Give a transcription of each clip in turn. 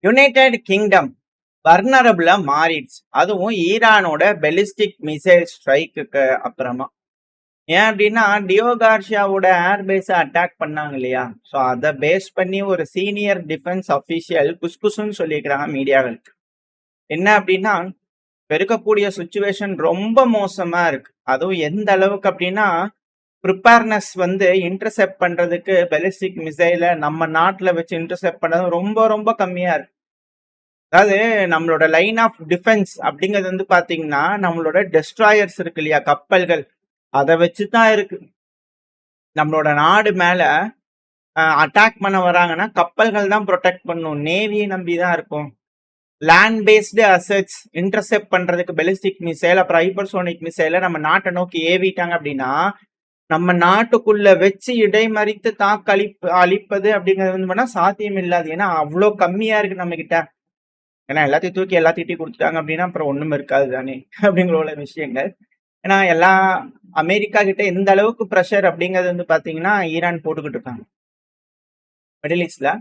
United kingdom வர்னரபிளா மாறிடுச்சு. அதுவும் ஈரானோட ballistic missile ஸ்ட்ரைக்குக்கு அப்புறமா. ஏன் அப்படின்னா டியோ கார்ஷியாவோட ஏர்பேஸை அட்டாக் பண்ணாங்க இல்லையா? ஸோ அதை பேஸ் பண்ணி ஒரு சீனியர் டிஃபென்ஸ் அஃபீஷியல் குஸ்குசுன்னு சொல்லியிருக்கிறாங்க மீடியாக்களுக்கு. என்ன அப்படின்னா இப்ப இருக்கக்கூடிய சுச்சுவேஷன் ரொம்ப மோசமா இருக்கு. அதுவும் எந்த அளவுக்கு அப்படின்னா ப்ரிப்பேர்னஸ் வந்து இன்டர்செப்ட் பண்றதுக்கு பெலிஸ்டிக் மிசைல நம்ம நாட்டுல வச்சு இன்டர்செப்ட் பண்றது ரொம்ப ரொம்ப கம்மியா இருக்கு. அதாவது நம்மளோட லைன் ஆஃப் டிஃபென்ஸ் அப்படிங்கிறது வந்து பாத்தீங்கன்னா நம்மளோட டெஸ்ட்ராயர்ஸ் இருக்கு இல்லையா, கப்பல்கள், அதை வச்சுதான் இருக்கு. நம்மளோட நாடு மேல அட்டாக் பண்ண வராங்கன்னா கப்பல்கள் தான் ப்ரொடெக்ட் பண்ணும், நேவியை நம்பி தான் இருக்கும். லேண்ட் பேஸ்டு அசெட்ஸ் இன்டர்செப்ட் பண்றதுக்கு பெலிஸ்டிக் மிசைல் அப்புறம் ஹைப்பர்சோனிக் மிசைல நம்ம நாட்டை நோக்கி ஏவிட்டாங்க அப்படின்னா நம்ம நாட்டுக்குள்ள வச்சு இடைமறித்து அழிப்பது அப்படிங்கிறது வந்து பண்ணா சாத்தியம் இல்லாது. ஏன்னா அவ்வளோ கம்மியா இருக்கு நம்ம கிட்ட. ஏன்னா எல்லாத்தையும் தூக்கி எல்லாத்திட்டையும் கொடுத்துட்டாங்க அப்படின்னா அப்புறம் ஒண்ணும் இருக்காது தானே அப்படிங்கிற உள்ள விஷயங்கள். ஏன்னா எல்லா அமெரிக்கா கிட்ட எந்த அளவுக்கு ப்ரெஷர் அப்படிங்கிறது வந்து பாத்தீங்கன்னா ஈரான் போட்டுக்கிட்டு இருக்காங்க மிடில் ஈஸ்ட்ல.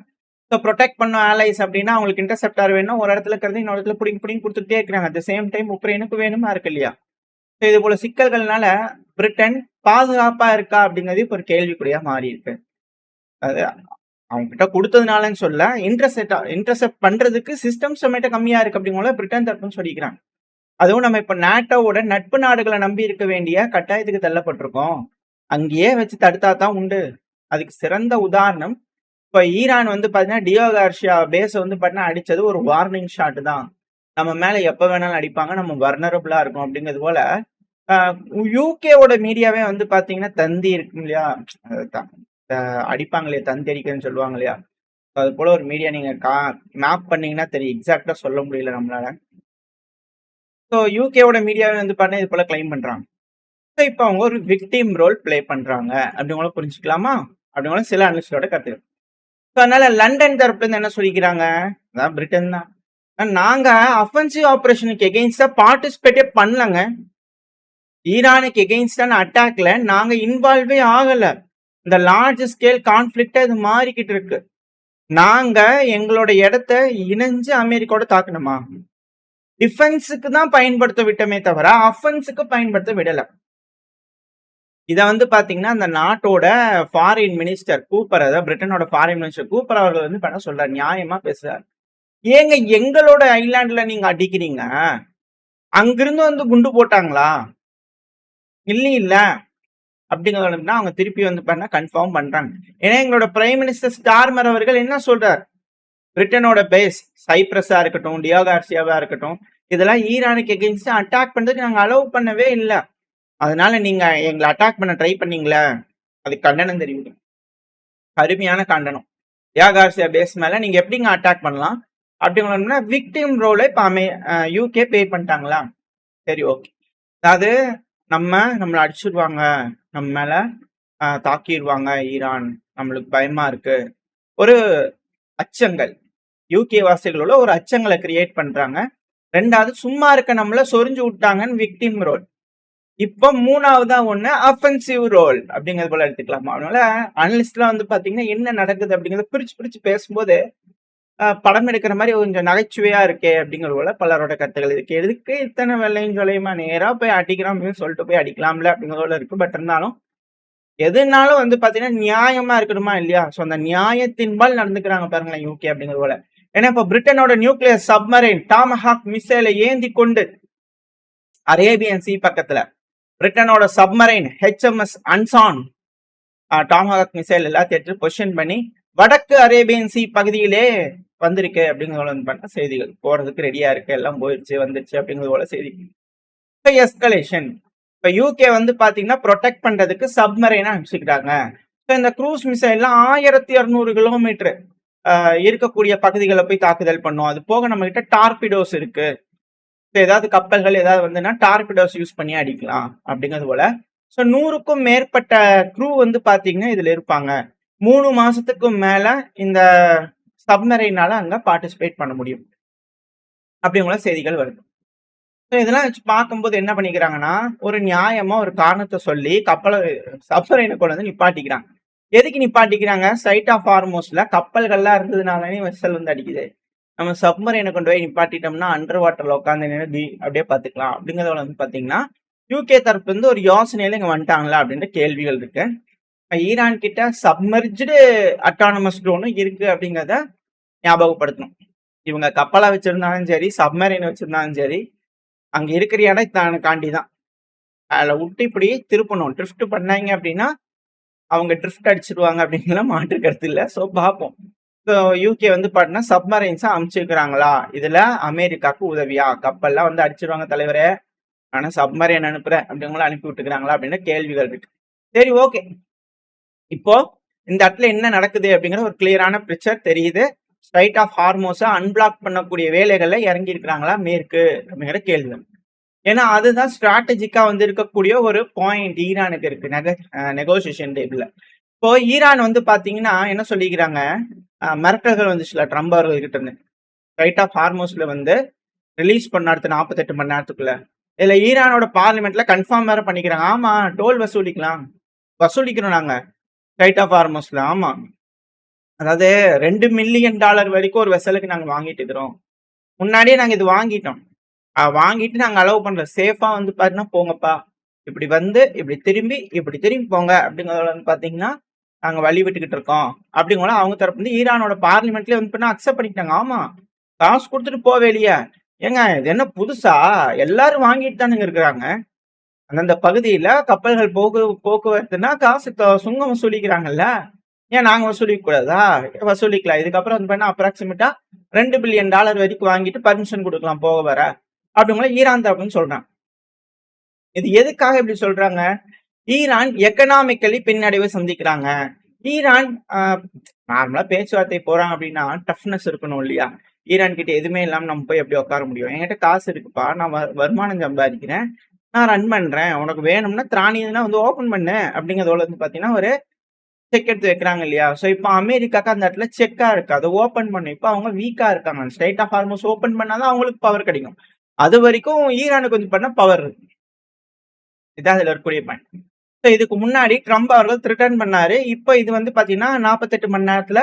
ஸோ ப்ரொடெக்ட் பண்ண ஆலைஸ் அப்படின்னா அவங்களுக்கு இன்டர்செப்டார் வேணும், ஒரு இடத்துல இருக்கிறது இன்னொரு இடத்துல பிடிங்கி கொடுத்துட்டே இருக்கிறாங்க. அட் சேம் டைம் உக்ரைனுக்கு வேணுமா இருக்கு இல்லையா? ஸோ இது போல சிக்கல்கள்னால பிரிட்டன் பாதுகாப்பா இருக்கா அப்படிங்கிறது இப்போ ஒரு கேள்விக்குறியா மாறி இருக்கு. அது அவங்க கிட்ட கொடுத்ததுனாலன்னு சொல்ல, இன்டர்செப்ட் பண்றதுக்கு சிஸ்டம்ஸ் நம்மகிட்ட கம்மியா இருக்கு அப்படிங்கிற பிரிட்டன் தரப்புன்னு சொல்லிக்கிறாங்க. அதுவும் நம்ம இப்ப நாட்டோட நட்பு நாடுகளை நம்பி இருக்க வேண்டிய கட்டாயத்துக்கு தள்ளப்பட்டிருக்கோம். அங்கேயே வச்சு தடுத்தா தான் உண்டு. அதுக்கு சிறந்த உதாரணம் இப்ப ஈரான் வந்து பாத்தீங்கன்னா டியோ கார்ஷியா பேஸ வந்து பாத்தீங்கன்னா அடிச்சது ஒரு வார்னிங் ஷாட் தான். நம்ம மேல எப்ப வேணாலும் அடிப்பாங்க, நம்ம வர்னரபிளா இருக்கும் அப்படிங்கிறது போல யூகேவோட மீடியாவே வந்து பாத்தீங்கன்னா தந்தி இருக்கும் இல்லையா, அடிப்பாங்க இல்லையா, தந்தி அடிக்கிறேன்னு சொல்லுவாங்க இல்லையா, அது போல ஒரு மீடியா நீங்க மேப் பண்ணீங்கன்னா தெரியும். எக்ஸாக்டா சொல்ல முடியல நம்மளால. ஸோ யூகேவோட மீடியாவே வந்து பாத்தீங்கன்னா இது போல கிளைம் பண்றாங்க. ஸோ இப்போ அவங்க ஒரு விக்டிம் ரோல் பிளே பண்றாங்க அப்படிங்கள புரிஞ்சுக்கலாமா அப்படிங்கள சில அனலிஸ்டோட கருத்து. ஸோ அதனால லண்டன் தரப்புல இருந்து என்ன சொல்லிக்கிறாங்க, அதான் பிரிட்டன் தான், நாங்க அஃபென்சிவ் ஆபரேஷனுக்கு எகெயின்ஸ்டா பார்ட்டிசிபேட்டே பண்ணலங்க, ஈரானுக்கு எகெயின்ஸ்டான அட்டாக்ல நாங்க இன்வால்வே ஆகல. இந்த லார்ஜ் ஸ்கேல் கான்ஃபிளிக்ட் இது மாறிக்கிட்டு இருக்கு. நாங்க எங்களோட இடத்த இணைஞ்சு அமெரிக்காவோட தாக்கணுமா? டிஃபென்ஸுக்கு தான் பயன்படுத்த விட்டமே தவிர அஃபென்ஸுக்கு பயன்படுத்த விடல. இதை வந்து பாத்தீங்கன்னா அந்த நாட்டோட ஃபாரின் மினிஸ்டர் கூப்பர், அதாவது பிரிட்டனோட ஃபாரின் மினிஸ்டர் கூப்பர் அவர்கள் வந்து பண்ண சொல்றாரு, நியாயமா பேசுறாரு. ஏங்க எங்களோட ஐலாண்ட்ல நீங்க அடிக்கிறீங்க, அங்கிருந்து வந்து குண்டு போட்டாங்களா? இல்ல அப்படிங்கிறத அவங்க திருப்பி வந்து பண்ண கன்ஃபார்ம் பண்றாங்க. ஏன்னா எங்களோட பிரைம் மினிஸ்டர் ஸ்டார்மர் அவர்கள் என்ன சொல்றாரு, பிரிட்டனோட பேஸ் சைப்ரஸா இருக்கட்டும், டியோ கார்சியாவா இருக்கட்டும், இதெல்லாம் ஈரானுக்கு எகெயின்ஸ்டா அட்டாக் பண்றதுக்கு நாங்க அலோவ் பண்ணவே இல்லை. அதனால நீங்க எங்களை அட்டாக் பண்ண ட்ரை பண்ணீங்களே, அதுக்கு கண்டனம் தெரிவிக்கும், அருமையான கண்டனம். டியோ கார்சியா பேஸ் மேல நீங்க எப்படிங்க அட்டாக் பண்ணலாம் அப்படின்னா விக்டிம் ரோலை இப்ப யூகே பே பண்ணிட்டாங்களா? சரி, ஓகே. அதாவது நம்மளை அடிச்சிருவாங்க, நம்ம மேல தாக்கிடுவாங்க ஈரான், நம்மளுக்கு பயமா இருக்கு, ஒரு அச்சங்கள், யூகே வாசிகளோட ஒரு அச்சங்களை கிரியேட் பண்றாங்க. ரெண்டாவது சும்மா இருக்க நம்மள சொரிஞ்சு விட்டாங்கன்னு விக்டிம் ரோல். இப்போ மூணாவதா ஒண்ணு அஃபென்சிவ் ரோல் அப்படிங்கிறது போல எடுத்துக்கலாமா? அதனால அனலிஸ்ட்லாம் வந்து பாத்தீங்கன்னா என்ன நடக்குது அப்படிங்கறத பிரிச்சு பேசும்போது படம் எடுக்கிற மாதிரி கொஞ்சம் நகைச்சுவையா இருக்கே அப்படிங்கிற போல பலரோட கருத்துக்கள் இருக்கு. எதுக்கு இத்தனை வெள்ளையும் சொல்லையுமா, நேரா போய் அடிக்கிறோம் அப்படின்னு சொல்லிட்டு போய் அடிக்கலாம்ல அப்படிங்கிறதோட இருக்கு. பட் இருந்தாலும் எதுனாலும் வந்து பாத்தீங்கன்னா நியாயமா இருக்கணுமா இல்லையா? ஸோ அந்த நியாயத்தின்பால் நடந்துக்கிறாங்க பாருங்களேன் யூகே அப்படிங்கிற போல. ஏன்னா இப்ப பிரிட்டனோட நியூக்ளியர் சப்மரைன் டாமஹாக் மிசைலை ஏந்தி கொண்டு அரேபியன் சி பக்கத்துல பிரிட்டனோட சப்மரைன் HMS அன்சான் டாமஹாக் மிசைல் எல்லாத்தையும் எடுத்து பொசிஷன் பண்ணி வடக்கு அரேபியன் சி பகுதியிலே வந்திருக்கு அப்படிங்கிறத வந்து பண்ண செய்திகள் போறதுக்கு ரெடியா இருக்கு, எல்லாம் போயிடுச்சு வந்துருச்சு அப்படிங்கிறது போல செய்தி. இப்போ எஸ்கலேஷன், இப்போ யூகே வந்து பாத்தீங்கன்னா ப்ரொடெக்ட் பண்றதுக்கு சப்மரைனா அனுப்பிச்சுக்கிட்டாங்க. இப்போ இந்த க்ரூஸ் மிசைல்லாம் 1200 கிலோமீட்டர் இருக்கக்கூடிய பகுதிகளை போய் தாக்குதல் பண்ணும். அது போக நம்ம கிட்ட டார்பிடோஸ் இருக்கு, ஏதாவது கப்பல்கள் ஏதாவது வந்துன்னா டார்பிடோஸ் யூஸ் பண்ணி அடிக்கலாம் அப்படிங்கிறது போல. ஸோ 100க்கும் மேற்பட்ட க்ரூ வந்து பாத்தீங்கன்னா இதுல இருப்பாங்க. 3 மாசத்துக்கு மேல இந்த சப்மரைனால அங்க பார்ட்டிசிபேட் பண்ண முடியும் அப்படிங்கிற செய்திகள் வருது. இதெல்லாம் வச்சு பார்க்கும்போது என்ன பண்ணிக்கிறாங்கன்னா ஒரு நியாயமா ஒரு காரணத்தை சொல்லி கப்பலை சப்மரைனை கொண்டு வந்து நிப்பாட்டிக்கிறாங்க. எதுக்கு நிப்பாட்டிக்கிறாங்க? சைட் ஆஃப் ஹார்மோஸ்ல கப்பல்கள்லாம் இருந்ததுனாலே வெசல் வந்து அடிக்குது. நம்ம சப்மரீனை கொண்டு போய் நிப்பாட்டிட்டோம்னா அண்டர் வாட்டர்ல உட்காந்து நின்று அப்படியே பார்த்துக்கலாம் அப்படிங்கிறத வந்து பார்த்தீங்கன்னா யூகே தரப்பு வந்து ஒரு யோசனையில இங்க வந்துட்டாங்களா அப்படின்ற கேள்விகள் இருக்கு. ஈரான் கிட்ட சப்மர்ஜ்டு அட்டானமஸ் ட்ரோனும் இருக்கு அப்படிங்கிறத ஞாபகப்படுத்தணும். இவங்க கப்பலை வச்சிருந்தாலும் சரி, சப்மரீன் வச்சிருந்தாலும் சரி, அங்க இருக்கிற இடம் தாண்டி தான். அதுல விட்டு இப்படி திருப்பணும். ட்ரிஃப்ட் பண்ணாங்க அப்படின்னா அவங்க ட்ரிஃப்ட் அடிச்சிருவாங்க அப்படிங்கிற மாற்று கருத்து இல்லை. ஸோ பார்ப்போம். ஸோ யூகே வந்து பார்த்தீங்கன்னா சப்மரைன்ஸா அனுப்பிச்சிருக்கிறாங்களா, இதுல அமெரிக்காவுக்கு உதவியா, கப்பல்லாம் வந்து அடிச்சிருவாங்க தலைவரே, ஆனா சப்மரைன் அனுப்புறேன் அப்படிங்களா அனுப்பி விட்டுக்கிறாங்களா அப்படின்ற கேள்விகள் இருக்கு. சரி, ஓகே. இப்போ இந்த இடத்துல என்ன நடக்குது அப்படிங்கிற ஒரு கிளியரான பிக்சர் தெரியுது. ஸ்ட்ரைட் ஆஃப் ஹார்மோஸை அன்பிளாக் பண்ணக்கூடிய வேலைகள்ல இறங்கி இருக்கிறாங்களா மேற்கு அப்படிங்கிற கேள்வி. ஏன்னா அதுதான் ஸ்ட்ராட்டஜிக்கா வந்து இருக்கக்கூடிய ஒரு பாயிண்ட் ஈரானுக்கு இருக்கு நெகோசியேஷன் டேபிள்ல. இப்போ ஈரான் வந்து பாத்தீங்கன்னா என்ன சொல்லிக்கிறாங்க, மிரட்டல்கள் வந்துச்சுல ட்ரம்ப் அவர்கள்கிட்ட இருந்து ஸ்ட்ரைட் ஆஃப் ஹார்மோஸ்ல வந்து ரிலீஸ் பண்ண அடுத்த 48 மணி நேரத்துக்குள்ள. இதுல ஈரானோட பார்லிமெண்ட்ல கன்ஃபார்ம் வேற பண்ணிக்கிறாங்க, ஆமா டோல் வசூலிக்கிறோம் நாங்க ஸ்ட்ரைட் ஆஃப் ஹார்மோஸ்ல. ஆமா, அதாவது $2 மில்லியன் வரைக்கும் ஒரு வெசலுக்கு நாங்க வாங்கிட்டு இருக்கிறோம். முன்னாடியே நாங்க இது வாங்கிட்டோம். வாங்கிட்டு நாங்க அலோவ் பண்றோம். சேஃபா வந்து பாத்தீங்கன்னா போங்கப்பா, இப்படி வந்து இப்படி திரும்பி போங்க அப்படிங்கிறத வந்து பாத்தீங்கன்னா நாங்க வழி விட்டுக்கிட்டு இருக்கோம் அப்படிங்கிற அவங்க தரப்பு வந்து ஈரானோட பார்லிமெண்ட்லயே வந்து பண்ண அக்செப்ட் பண்ணிக்கிட்டாங்க. ஆமா, காசு கொடுத்துட்டு போவே இல்லையா, ஏங்க இது என்ன புதுசா, எல்லாரும் வாங்கிட்டு தானுங்க இருக்கிறாங்க. அந்தந்த பகுதியில கப்பல்கள் போக்குவரத்துனா காசு சுங்கம் வசூலிக்கிறாங்கல்ல, ஏன் நாங்க வசூலிக்க கூடாதா? வசூலிக்கலாம். இதுக்கப்புறம் வந்து பண்ணா அப்ராக்சிமேட்டா $2 பில்லியன் வரைக்கும் வாங்கிட்டு பர்மிஷன் கொடுக்கலாம் போக வர அப்படிங்கிற ஈரான் தரப்புன்னு சொல்றாங்க. இது எதுக்காக இப்படி சொல்றாங்க? ஈரான் எக்கனாமிக்கலி பின்னடைவை சந்திக்கிறாங்க. ஈரான் நார்மலா பேச்சுவார்த்தை போறாங்க அப்படின்னா டஃப்னஸ் இருக்கணும் இல்லையா? ஈரான் கிட்ட எதுவுமே இல்லாம நம்ம போய் எப்படி உட்கார முடியும்? என்கிட்ட காசு இருக்குப்பா, நான் வருமானம் சம்பாதிக்கிறேன், நான் ரன் பண்றேன், உனக்கு வேணும்னா திராணி வந்து ஓபன் பண்ணு அப்படிங்கிறதோட வந்து பாத்தீங்கன்னா ஒரு செக் எடுத்து வைக்கிறாங்க இல்லையா? ஸோ இப்போ அமெரிக்காக்கு அந்த இடத்துல செக்கா இருக்கு, அதை ஓபன் பண்ணு. இப்போ அவங்க வீக்கா இருக்காங்க. ஸ்ட்ரைட் ஆஃப் ஹார்மோஸ் ஓபன் பண்ணாதான் அவங்களுக்கு பவர் கிடைக்கும். அது வரைக்கும் ஈரானுக்கு வந்து பண்ண பவர் இருக்கு. இதான் அதுல இருக்கக்கூடிய பாயிண்ட். ஸோ இதுக்கு முன்னாடி ட்ரம்ப் அவர்கள் த்ரிட்டன் பண்ணாரு. இப்போ இது வந்து பாத்தீங்கன்னா 48 மணி நேரத்துல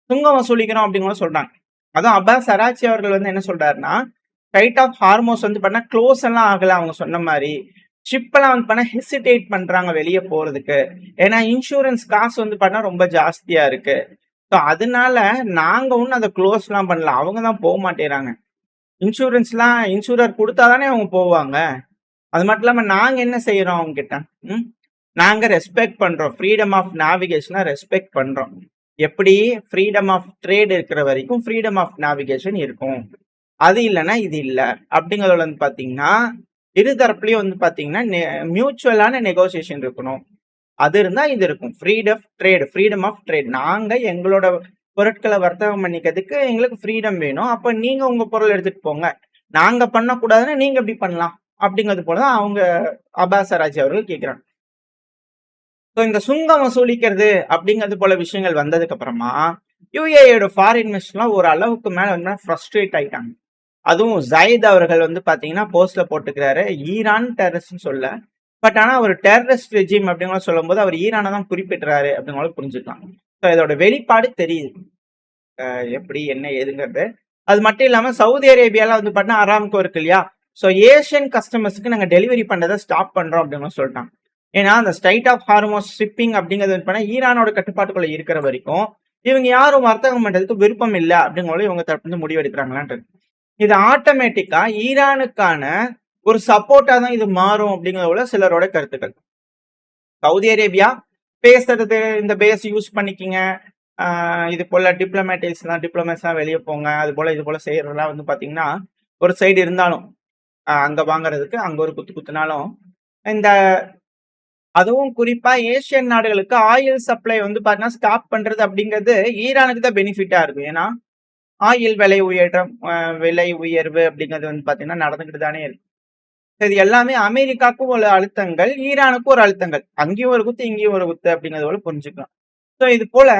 சுங்கம் வசூலிக்கிறோம் அப்படிங்கிற சொல்றாங்க. அதுவும் அப்பாஸ் அராச்சி அவர்கள் வந்து என்ன சொல்றாருன்னா, ஸ்ட்ரைட் ஆஃப் ஹார்மோஸ் வந்து பண்ணா க்ளோஸ் எல்லாம் ஆகல, அவங்க சொன்ன மாதிரி ஷிப் எல்லாம் வந்து பண்ணா ஹெசிடேட் பண்றாங்க வெளியே போறதுக்கு. ஏன்னா இன்சூரன்ஸ் காசு வந்து பண்ணா ரொம்ப ஜாஸ்தியா இருக்கு. ஸோ அதனால நாங்க ஒன்னும் அதை க்ளோஸ் எல்லாம் பண்ணல, அவங்க தான் போக மாட்டேறாங்க. இன்சூரர் கொடுத்தாதானே அவங்க போவாங்க. அது மட்டும் இல்லாம நாங்க என்ன செய்யறோம் அவங்க கிட்ட, நாங்க ரெஸ்பெக்ட் பண்றோம். ஃப்ரீடம் ஆஃப் நேவிகேஷனை ரெஸ்பெக்ட் பண்றோம். எப்படி ஃப்ரீடம் ஆஃப் ட்ரேட் இருக்கிற வரைக்கும் ஃப்ரீடம் ஆஃப் நேவிகேஷன் இருக்கும், அது இல்லைன்னா இது இல்லை அப்படிங்கிறதுல வந்து பாத்தீங்கன்னா இருதரப்புலயும் வந்து பாத்தீங்கன்னா மியூச்சுவலான நெகோசியேஷன் இருக்கணும். அது இருந்தா இது இருக்கும். Freedom of trade. நாங்க எங்களோட பொருட்களை வர்த்தகம் பண்ணிக்கிறதுக்கு எங்களுக்கு ஃப்ரீடம் வேணும். அப்ப நீங்க உங்க பொருள் எடுத்துட்டு போங்க, நாங்க பண்ணக்கூடாதுன்னா நீங்க எப்படி பண்ணலாம் அப்படிங்கிறது போலதான் அவங்க அப்பாஸ் அராச்சி அவர்கள் கேட்கிறாங்க. இந்த சுங்கம் வசூலிக்கிறது அப்படிங்கிறது போல விஷயங்கள் வந்ததுக்கு அப்புறமா யுஏயோட ஃபாரின் மினிஸ்டர்லாம் ஒரு அளவுக்கு மேல வந்து ஃப்ரஸ்ட்ரேட் ஆயிட்டாங்க. அதுவும் ஜயித் அவர்கள் வந்து பாத்தீங்கன்னா போஸ்ட்ல போட்டுக்கிறாரு, ஈரான் டெரரிஸ்ட்னு சொல்ல, பட் ஆனா ஒரு டெரரிஸ்ட் ரெஜிம் அப்படிங்கிற சொல்லும் போது அவர் ஈரானை தான் குறிப்பிட்டுறாரு அப்படிங்கிற புரிஞ்சுக்கலாம். ஸோ இதோட வெளிப்பாடு தெரியுது எப்படி என்ன ஏதுங்கிறது. அது மட்டும் இல்லாம சவுதி அரேபியால வந்து பாத்தீங்கன்னா அராம்கோ இருக்கு இல்லையா, ஸோ ஏஷியன் கஸ்டமர்ஸ்க்கு நாங்க டெலிவரி பண்றதை ஸ்டாப் பண்றோம் அப்படின்னு சொல்லிட்டாங்க. ஏன்னா அந்த ஸ்ட்ரைட் ஆஃப் ஹார்மோஸ் ஷிப்பிங் அப்படிங்கிறது ஈரானோட கட்டுப்பாட்டுக்குள்ள இருக்கிற வரைக்கும் இவங்க யாரும் வர்த்தகம் பண்றதுக்கு விருப்பம் இல்லை அப்படிங்கிறத இவங்க தரப்பு முடிவு எடுக்கிறாங்களான்றது. இது ஆட்டோமேட்டிக்கா ஈரானுக்கான ஒரு சப்போர்ட்டா தான் இது மாறும் அப்படிங்கிறத சிலரோட கருத்துக்கள். சவுதி அரேபியா பேசுறது, இந்த பேஸ் யூஸ் பண்ணிக்கிங்க, இது போல டிப்ளமேட்ஸ் வெளியே போங்க, அது போல இது போல செய்யறதுலாம் வந்து பாத்தீங்கன்னா ஒரு சைடு இருந்தாலும் அங்க வாங்குறதுக்கு அங்க ஒரு குத்துனாலும் இந்த அதுவும் குறிப்பா ஏசியன் நாடுகளுக்கு ஆயில் சப்ளை வந்து பாத்தீங்கன்னா ஸ்டாப் பண்றது அப்படிங்கிறது ஈரானுக்கு தான் பெனிஃபிட்டா இருக்கும். ஏன்னா ஆயில் விலை உயர்வு அப்படிங்கிறது வந்து பாத்தீங்கன்னா நடந்துகிட்டு தானே இருக்கு. இது எல்லாமே அமெரிக்காவுக்கும் ஒரு அழுத்தங்கள், ஈரானுக்கும் ஒரு அழுத்தங்கள், அங்கேயும் ஒரு குத்து இங்கேயும் ஒரு குத்து அப்படிங்கிறது போல புரிஞ்சுக்கலாம். ஸோ இது போல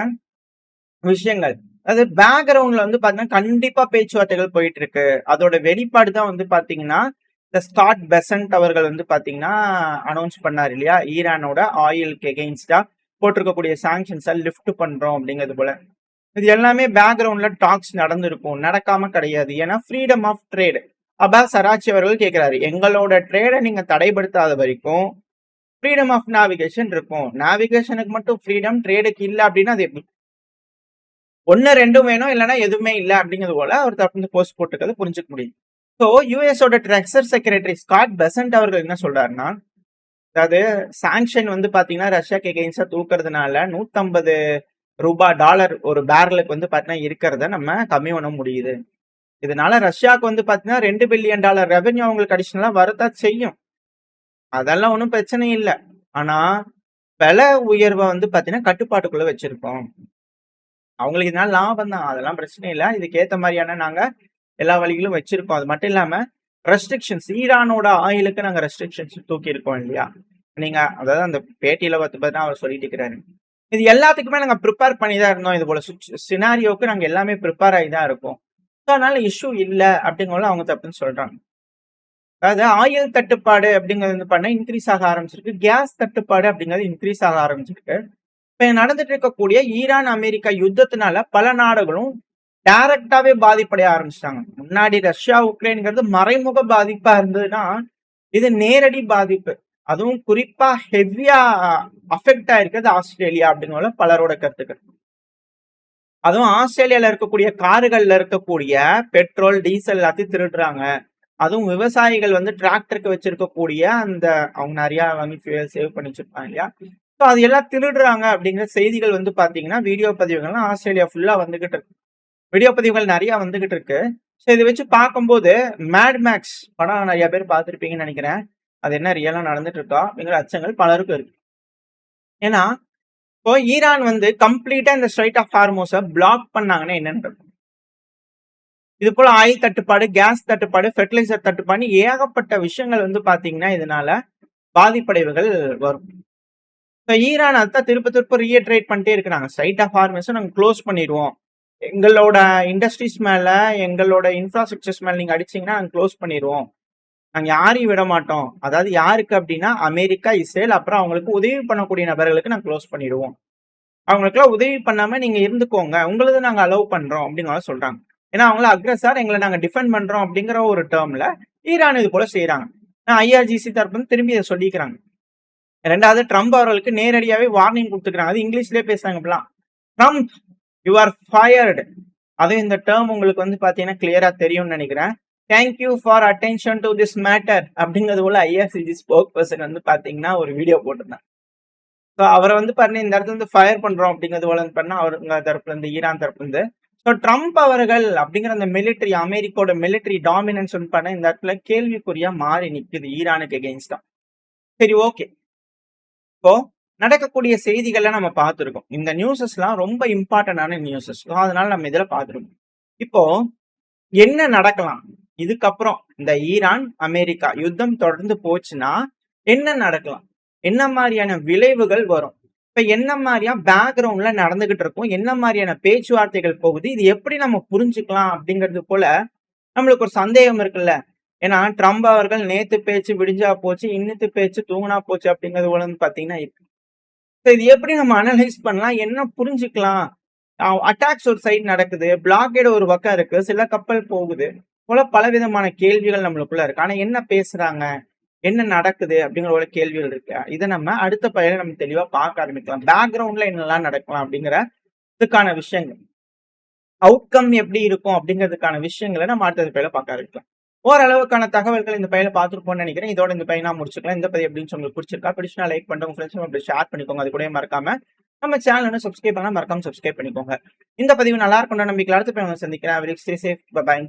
விஷயங்கள் அது பேக்ரவுண்ட்ல வந்து பாத்தீங்கன்னா கண்டிப்பா பேச்சுவார்த்தைகள் போயிட்டு இருக்கு. அதோட வெளிப்பாடு தான் வந்து பாத்தீங்கன்னா இந்த ஸ்காட் பெசன்ட் அவர்கள் வந்து பாத்தீங்கன்னா அனௌன்ஸ் பண்ணாரு இல்லையா, ஈரானோட ஆயிலுக்கு எகெயின்ஸ்டா போட்டிருக்கக்கூடிய சாங்ஷன்ஸை லிஃப்ட் பண்றோம் அப்படிங்கிறது போல. இது எல்லாமே பேக்ரவுண்ட்ல டாக்ஸ் நடந்திருக்கும். நடக்காம கிடையாது. ஏன்னா freedom of trade. Abbas Araghchi அவர்கள் கேட்கிறாரு. எங்களோட ட்ரேட நீங்க தடைப்படுத்தாத வரைக்கும் ஃப்ரீடம் ஆஃப் நேவிகேஷன் இருக்கும். நேவிகேஷனுக்கு மட்டும் ஃப்ரீடம், ட்ரேடுக்கு இல்ல அப்படின்னா அது எப்படி? 1 2ம் வேணும், இல்லைன்னா எதுவுமே இல்ல அப்படிங்கிறது போல அவர் தரப்பு போஸ்ட் போட்டுக்கிறது புரிஞ்சுக்க முடியும். ஸோ யுஎஸோட ட்ரெஷர் செக்ரட்டரி ஸ்காட் பெசன்ட் அவர்கள் என்ன சொல்றாருன்னா, அதாவது சாங்ஷன் வந்து பாத்தீங்கன்னா ரஷ்யாக்கு எகெயின்ஸ்டா தூக்குறதுனால $150 ஒரு பேரலுக்கு வந்து பாத்தீங்கன்னா இருக்கிறத நம்ம கம்மி பண்ண முடியுது. இதனால ரஷ்யாவுக்கு வந்து பாத்தீங்கன்னா $2 பில்லியன் ரெவென்யூ அவங்களுக்கு அடிஷனலா வரத்தான் செய்யும். அதெல்லாம் ஒன்றும் பிரச்சனை இல்லை. ஆனா விலை உயர்வை வந்து பாத்தீங்கன்னா கட்டுப்பாட்டுக்குள்ள வச்சிருக்கோம். அவங்களுக்கு இதனால லாபம் தான், அதெல்லாம் பிரச்சனை இல்லை. இதுக்கு ஏத்த மாதிரியான நாங்க எல்லா வழிகளும் வச்சிருக்கோம். அது மட்டும் இல்லாம ரெஸ்ட்ரிக்ஷன்ஸ், ஈரானோட ஆயிலுக்கு நாங்க ரெஸ்ட்ரிக்ஷன்ஸ் தூக்கி இருக்கோம் இல்லையா? நீங்க அதாவது அந்த பேட்டியில பார்த்தீங்கன்னா அவர் சொல்லிட்டு இருக்கிறாரு. இது எல்லாத்துக்குமே நாங்க ப்ரிப்பேர் பண்ணி தான் இருந்தோம். இது போல சினாரியோக்கு நாங்க எல்லாமே ப்ரிப்பேர் ஆகி தான் இருக்கோம். ஸோ அதனால இஷ்யூ இல்லை அப்படிங்கிறத அவங்க தப்புன்னு சொல்றாங்க. அதாவது ஆயில் தட்டுப்பாடு அப்படிங்கிறது வந்து பண்ண இன்க்ரீஸ் ஆக ஆரம்பிச்சிருக்கு. கேஸ் தட்டுப்பாடு அப்படிங்கிறது இன்க்ரீஸ் ஆக ஆரம்பிச்சிருக்கு. இப்ப நடந்துட்டு இருக்கக்கூடிய ஈரான் அமெரிக்கா யுத்தத்தினால பல நாடுகளும் டைரக்டாவே பாதிப்படைய ஆரம்பிச்சிட்டாங்க. முன்னாடி ரஷ்யா உக்ரைன்ங்கிறது மறைமுக பாதிப்பா இருந்ததுன்னா இது நேரடி பாதிப்பு. அதுவும் குறிப்பா ஹெவியா அஃபெக்ட் ஆயிருக்கிறது ஆஸ்திரேலியா அப்படிங்கிற பலரோட கருத்துக்கள். அதுவும் ஆஸ்திரேலியால இருக்கக்கூடிய கார்கள்ல இருக்கக்கூடிய பெட்ரோல், டீசல் எல்லாத்தையும் திருடுறாங்க. அதுவும் விவசாயிகள் வந்து டிராக்டருக்கு வச்சிருக்கக்கூடிய அந்த அவங்க நிறைய வாங்கி ஃபியூயல் சேவ் பண்ணி வச்சிருப்பாங்க இல்லையா? ஸோ அது எல்லாம் திருடுறாங்க அப்படிங்கிற செய்திகள் வந்து பாத்தீங்கன்னா வீடியோ பதிவுகள்லாம் ஆஸ்திரேலியா ஃபுல்லா வந்துகிட்டு இருக்கு. வீடியோ பதிவுகள் நிறைய வந்துகிட்டு இருக்கு. ஸோ இதை வச்சு பார்க்கும்போது மேட் மேக்ஸ் படம் நிறைய பேர் பார்த்துருப்பீங்கன்னு நினைக்கிறேன். அது என்ன ரியலா நடந்துட்டு இருக்கா அப்படிங்கிற அச்சங்கள் பலருக்கும் இருக்கு. ஏன்னா இப்போ ஈரான் வந்து கம்ப்ளீட்டா இந்த ஸ்ட்ரைட் ஆஃப் ஹார்மோஸை பிளாக் பண்ணாங்கன்னா என்னன்னு இருக்கும். இது போல ஆயில் தட்டுப்பாடு, கேஸ் தட்டுப்பாடு, ஃபெர்டிலைசர் தட்டுப்பாடு, ஏகப்பட்ட விஷயங்கள் வந்து பாத்தீங்கன்னா இதனால பாதிப்படைவுகள் வரும். இப்போ ஈரான் அதான் திருப்ப ரீட்ரேட் பண்ணிட்டே இருக்கிறாங்க. ஸ்ட்ரைட் ஆஃப் ஹார்மோஸை நாங்கள் க்ளோஸ் பண்ணிடுவோம். எங்களோட இண்டஸ்ட்ரீஸ் மேல, எங்களோட இன்ஃப்ராஸ்ட்ரக்சர்ஸ் மேல நீங்க அடிச்சீங்கன்னா நாங்கள் க்ளோஸ் பண்ணிடுவோம். நாங்க யாரையும் விட மாட்டோம். அதாவது யாருக்கு அப்படின்னா அமெரிக்கா, இஸ்ரேல், அப்புறம் அவங்களுக்கு உதவி பண்ணக்கூடிய நபர்களுக்கு நாங்க க்ளோஸ் பண்ணிடுவோம். அவங்களுக்குலாம் உதவி பண்ணாம நீங்க இருந்துக்கோங்க, உங்களது நாங்க அலோவ் பண்றோம் அப்படின்னு சொல்றாங்க. ஏன்னா அவங்கள அக்ரஸார், எங்களை நாங்க டிஃபெண்ட் பண்றோம் அப்படிங்கிற ஒரு டேர்ம்ல ஈரான் இது போல செய்யறாங்க. ஐஆர்ஜிசி தரப்பு திரும்பி இதை சொல்லிக்கிறாங்க. ரெண்டாவது ட்ரம்ப் அவர்களுக்கு நேரடியாவே வார்னிங் கொடுத்துக்கிறாங்க. அது இங்கிலீஷ்லயே பேசுறாங்க. இப்பெல்லாம் ட்ரம்ப் யூ ஆர் ஃபயர்டு. அதுவும் இந்த டேர்ம் உங்களுக்கு வந்து பாத்தீங்கன்னா கிளியரா தெரியும்னு நினைக்கிறேன். Thank you for attention to this matter அப்படிங்கிறது போல ஐஆர்சிசி ஸ்போக் பர்சன் வந்து பாத்தீங்கன்னா ஒரு வீடியோ போட்டிருந்தாங்க. ஸோ அவரை வந்து பாருங்க இந்த இடத்துல இருந்து ஃபயர் பண்றோம் அப்படிங்கிறது போல பண்ணா அவருங்க தரப்புல இருந்து, ஈரான் தரப்புல இருந்து. ஸோ ட்ரம்ப் அவர்கள் அப்படிங்கிற அந்த மிலிட்டரி, அமெரிக்காவோட மிலிட்டரி டாமினன்ஸ் வந்து பண்ண இந்த இடத்துல கேள்விக்குறியா மாறி நிக்குது ஈரானுக்கு எகெயின்ஸ்டா. சரி, ஓகே. இப்போ நடக்கக்கூடிய செய்திகளை நம்ம பார்த்துருக்கோம். இந்த நியூஸஸ்லாம் ரொம்ப இம்பார்ட்டன்டான நியூஸஸ். அதனால நம்ம இதுல பார்த்துருக்கோம். இப்போ என்ன நடக்கலாம் இதுக்கப்புறம்? இந்த ஈரான் அமெரிக்கா யுத்தம் தொடர்ந்து போச்சுன்னா என்ன நடக்கலாம்? என்ன மாதிரியான விளைவுகள் வரும்? இப்ப என்ன மாதிரியா பேக்ரவுண்ட்ல நடந்துகிட்டு இருக்கும்? என்ன மாதிரியான பேச்சுவார்த்தைகள் போகுது? இது எப்படி நம்ம புரிஞ்சுக்கலாம் அப்படிங்கிறது போல நம்மளுக்கு ஒரு சந்தேகம் இருக்குல்ல. ஏன்னா ட்ரம்ப் அவர்கள் நேத்து பேச்சு விடிஞ்சா போச்சு, இன்னத்து பேச்சு தூங்கினா போச்சு அப்படிங்கிறது போல பாத்தீங்கன்னா இது எப்படி நம்ம அனலைஸ் பண்ணலாம்? என்ன புரிஞ்சுக்கலாம்? அட்டாக்ஸ் ஒரு சைடு நடக்குது, பிளாக்கேட் ஒரு பக்கம் இருக்கு, சில கப்பல் போகுது போல பலவிதமான கேள்விகள் நம்மளுக்குள்ள இருக்கு. ஆனா என்ன பேசுறாங்க, என்ன நடக்குது அப்படிங்கிற ஒரு கேள்விகள் இருக்கு. இதை நம்ம அடுத்த பயில நம்ம தெளிவா பார்க்க ஆரம்பிக்கலாம். பேக்ரவுண்ட்ல என்னெல்லாம் நடக்கலாம் அப்படிங்கிற இதுக்கான விஷயங்கள், அவுட்கம் எப்படி இருக்கும் அப்படிங்கிறதுக்கான விஷயங்களை நம்ம அடுத்த பயில பார்க்க ஆரம்பிக்கலாம். ஓரளவுக்கான தகவல்கள் இந்த பையில பார்த்துருப்போம்னு நினைக்கிறேன். இதோட இந்த பையனா முடிச்சுக்கலாம். இந்த பதிவு எப்படின்னு உங்களுக்கு பிடிச்சிருக்கா? பிடிச்சினா லைக் பண்ணுங்க, உங்க ஃப்ரெண்ட்ஸ் அப்படி ஷேர் பண்ணிக்கோங்க. அது கூட மறக்காம நம்ம சேனல் சப்ஸ்கிரைப் பண்ணலாம், மறக்காம சப்ஸ்கிரைப் பண்ணிக்கோங்க. இந்த பதிவு நல்லா இருக்கும் நம்பிக்கை. அடுத்த பையன் சந்திக்கிறேன். Very stay safe. பை.